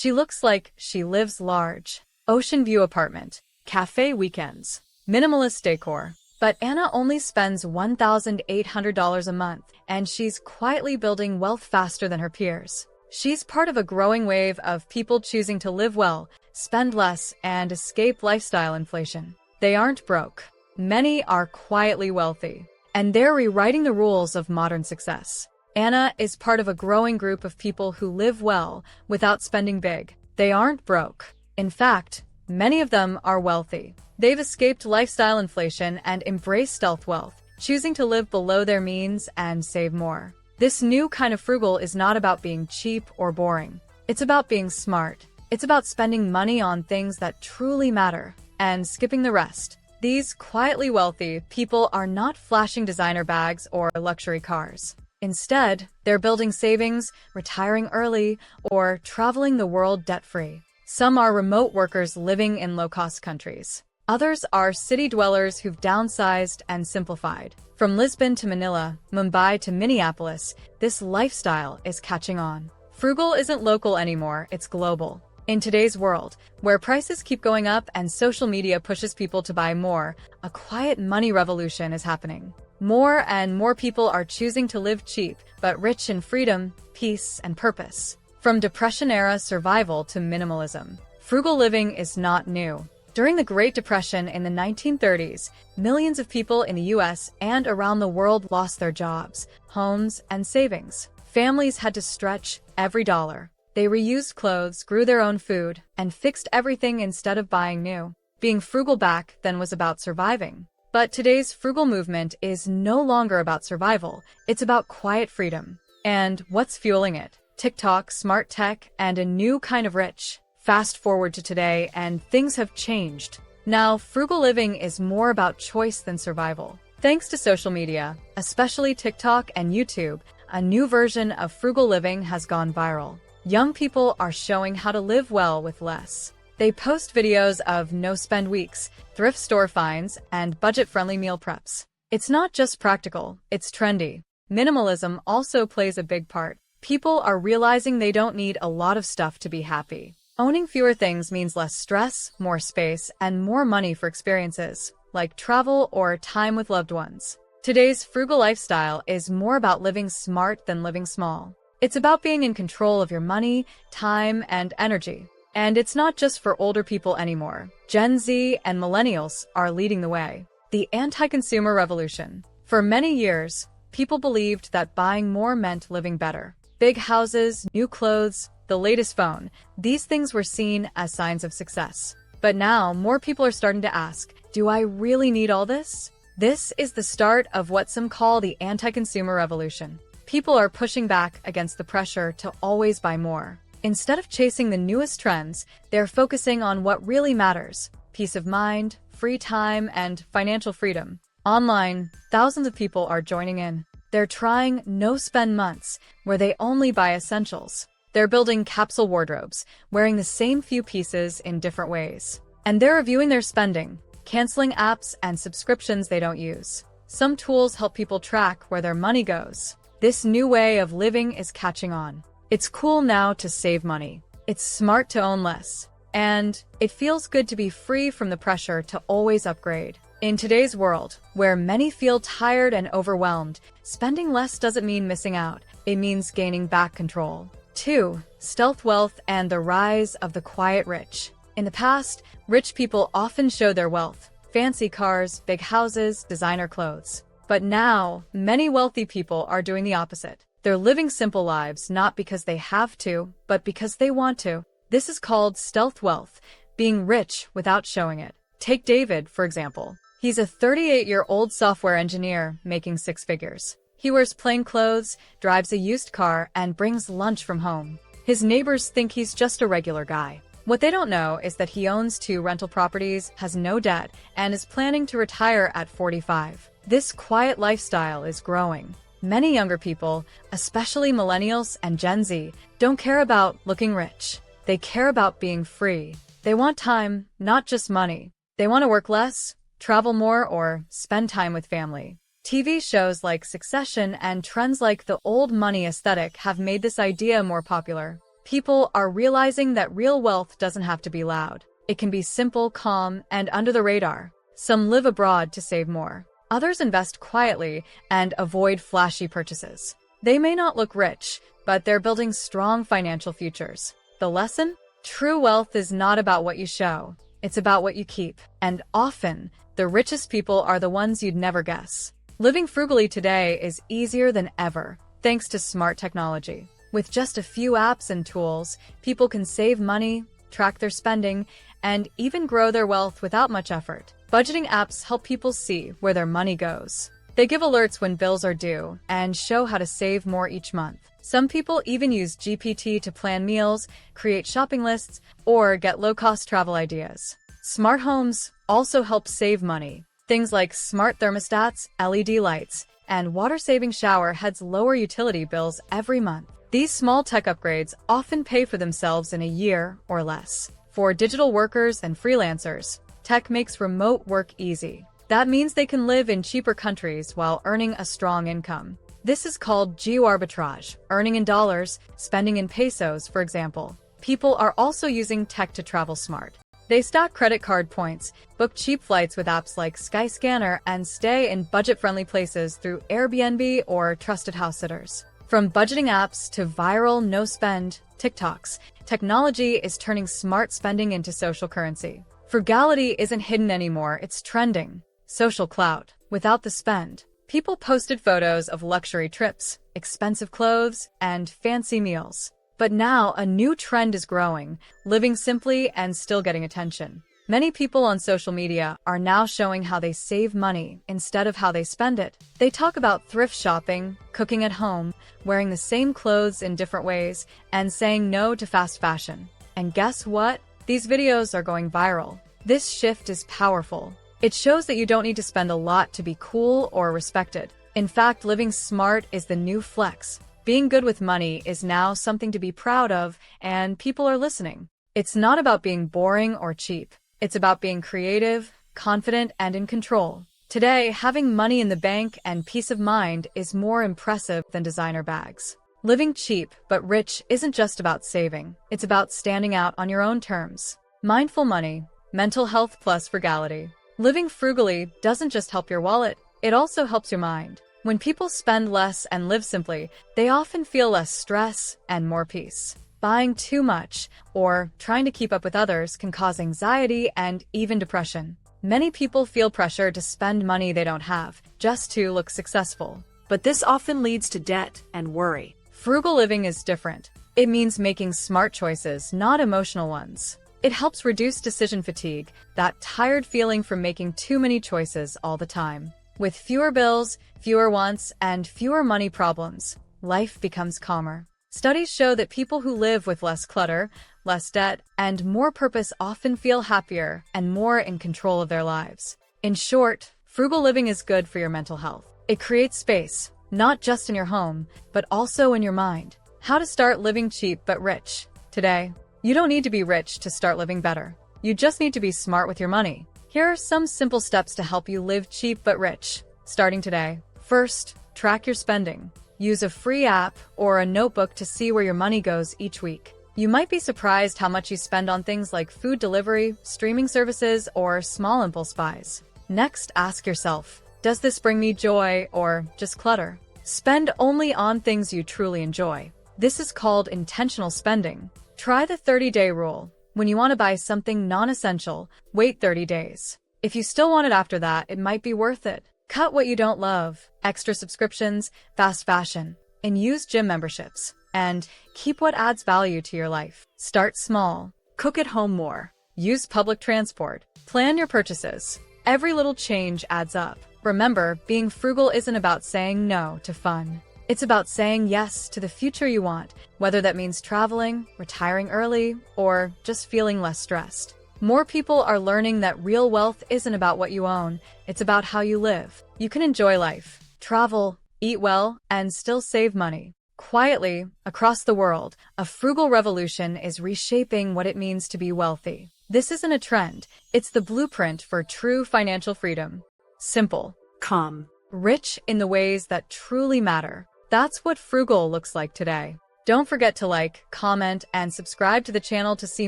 She looks like she lives large. Ocean view apartment, café weekends, minimalist decor. But Anna only spends $1,800 a month, and she's quietly building wealth faster than her peers. She's part of a growing wave of people choosing to live well, spend less, and escape lifestyle inflation. They aren't broke. Many are quietly wealthy, and they're rewriting the rules of modern success. Anna is part of a growing group of people who live well without spending big. They aren't broke. In fact, many of them are wealthy. They've escaped lifestyle inflation and embraced stealth wealth, choosing to live below their means and save more. This new kind of frugal is not about being cheap or boring. It's about being smart. It's about spending money on things that truly matter and skipping the rest. These quietly wealthy people are not flashing designer bags or luxury cars. Instead, they're building savings, retiring early, or traveling the world debt-free. Some are remote workers living in low-cost countries. Others are city dwellers who've downsized and simplified. From Lisbon to Manila, Mumbai to Minneapolis, this lifestyle is catching on. Frugal isn't local anymore, it's global. In today's world, where prices keep going up and social media pushes people to buy more, a quiet money revolution is happening. More and more people are choosing to live cheap, but rich in freedom, peace, and purpose. From Depression-era survival to minimalism, frugal living is not new. During the Great Depression in the 1930s, millions of people in the US and around the world lost their jobs, homes, and savings. Families had to stretch every dollar. They reused clothes, grew their own food, and fixed everything instead of buying new. Being frugal back then was about surviving. But today's frugal movement is no longer about survival, it's about quiet freedom. And what's fueling it? TikTok, smart tech, and a new kind of rich. Fast forward to today, and things have changed. Now, frugal living is more about choice than survival. Thanks to social media, especially TikTok and YouTube, a new version of frugal living has gone viral. Young people are showing how to live well with less. They post videos of no-spend weeks, thrift store finds, and budget-friendly meal preps. It's not just practical, it's trendy. Minimalism also plays a big part. People are realizing they don't need a lot of stuff to be happy. Owning fewer things means less stress, more space, and more money for experiences, like travel or time with loved ones. Today's frugal lifestyle is more about living smart than living small. It's about being in control of your money, time, and energy. And it's not just for older people anymore. Gen Z and millennials are leading the way. The anti-consumer revolution. For many years, people believed that buying more meant living better. Big houses, new clothes, the latest phone, these things were seen as signs of success. But now, more people are starting to ask, do I really need all this? This is the start of what some call the anti-consumer revolution. People are pushing back against the pressure to always buy more. Instead of chasing the newest trends, they're focusing on what really matters: peace of mind, free time, and financial freedom. Online, thousands of people are joining in. They're trying no-spend months, where they only buy essentials. They're building capsule wardrobes, wearing the same few pieces in different ways. And they're reviewing their spending, canceling apps and subscriptions they don't use. Some tools help people track where their money goes. This new way of living is catching on. It's cool now to save money. It's smart to own less. And it feels good to be free from the pressure to always upgrade. In today's world, where many feel tired and overwhelmed, spending less doesn't mean missing out. It means gaining back control. 2. Stealth wealth and the rise of the quiet rich. In the past, rich people often showed their wealth: fancy cars, big houses, designer clothes. But now, many wealthy people are doing the opposite. They're living simple lives not because they have to, but because they want to. This is called stealth wealth, being rich without showing it. Take David, for example. He's a 38-year-old software engineer making six figures. He wears plain clothes, drives a used car, and brings lunch from home. His neighbors think he's just a regular guy. What they don't know is that he owns 2 rental properties, has no debt, and is planning to retire at 45. This quiet lifestyle is growing. Many younger people, especially millennials and Gen Z, don't care about looking rich. They care about being free. They want time, not just money. They want to work less, travel more, or spend time with family. TV shows like Succession and trends like the old money aesthetic have made this idea more popular. People are realizing that real wealth doesn't have to be loud. It can be simple, calm, and under the radar. Some live abroad to save more. Others invest quietly and avoid flashy purchases. They may not look rich, but they're building strong financial futures. The lesson? True wealth is not about what you show. It's about what you keep. And often, the richest people are the ones you'd never guess. Living frugally today is easier than ever, thanks to smart technology. With just a few apps and tools, people can save money, track their spending, and even grow their wealth without much effort. Budgeting apps help people see where their money goes. They give alerts when bills are due and show how to save more each month. Some people even use GPT to plan meals, create shopping lists, or get low-cost travel ideas. Smart homes also help save money. Things like smart thermostats, LED lights, and water-saving shower heads lower utility bills every month. These small tech upgrades often pay for themselves in a year or less. For digital workers and freelancers, tech makes remote work easy. That means they can live in cheaper countries while earning a strong income. This is called geo-arbitrage, earning in dollars, spending in pesos, for example. People are also using tech to travel smart. They stack credit card points, book cheap flights with apps like Skyscanner, and stay in budget-friendly places through Airbnb or trusted house sitters. From budgeting apps to viral no-spend TikToks, technology is turning smart spending into social currency. Frugality isn't hidden anymore, it's trending. Social clout. Without the spend, people posted photos of luxury trips, expensive clothes, and fancy meals. But now a new trend is growing, living simply and still getting attention. Many people on social media are now showing how they save money instead of how they spend it. They talk about thrift shopping, cooking at home, wearing the same clothes in different ways, and saying no to fast fashion. And guess what? These videos are going viral. This shift is powerful. It shows that you don't need to spend a lot to be cool or respected. In fact, living smart is the new flex. Being good with money is now something to be proud of, and people are listening. It's not about being boring or cheap. It's about being creative, confident, and in control. Today, having money in the bank and peace of mind is more impressive than designer bags. Living cheap but rich isn't just about saving. It's about standing out on your own terms. Mindful money, mental health plus frugality. Living frugally doesn't just help your wallet, it also helps your mind. When people spend less and live simply, they often feel less stress and more peace. Buying too much or trying to keep up with others can cause anxiety and even depression. Many people feel pressure to spend money they don't have just to look successful. But this often leads to debt and worry. Frugal living is different. It means making smart choices, not emotional ones. It helps reduce decision fatigue, that tired feeling from making too many choices all the time. With fewer bills, fewer wants, and fewer money problems, life becomes calmer. Studies show that people who live with less clutter, less debt, and more purpose often feel happier and more in control of their lives. In short, frugal living is good for your mental health. It creates space, not just in your home, but also in your mind. How to start living cheap but rich. Today, you don't need to be rich to start living better. You just need to be smart with your money. Here are some simple steps to help you live cheap but rich, starting today. First, track your spending. Use a free app or a notebook to see where your money goes each week. You might be surprised how much you spend on things like food delivery, streaming services, or small impulse buys. Next, ask yourself, does this bring me joy or just clutter? Spend only on things you truly enjoy. This is called intentional spending. Try the 30-day rule. When you want to buy something non-essential, wait 30 days. If you still want it after that, it might be worth it. Cut what you don't love, extra subscriptions, fast fashion, and use gym memberships. And keep what adds value to your life. Start small. Cook at home more. Use public transport. Plan your purchases. Every little change adds up. Remember, being frugal isn't about saying no to fun. It's about saying yes to the future you want, whether that means traveling, retiring early, or just feeling less stressed. More people are learning that real wealth isn't about what you own, it's about how you live. You can enjoy life, travel, eat well, and still save money. Quietly, across the world, a frugal revolution is reshaping what it means to be wealthy. This isn't a trend, it's the blueprint for true financial freedom. Simple. Calm. Rich in the ways that truly matter. That's what frugal looks like today. Don't forget to like, comment, and subscribe to the channel to see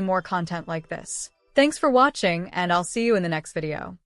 more content like this. Thanks for watching, and I'll see you in the next video.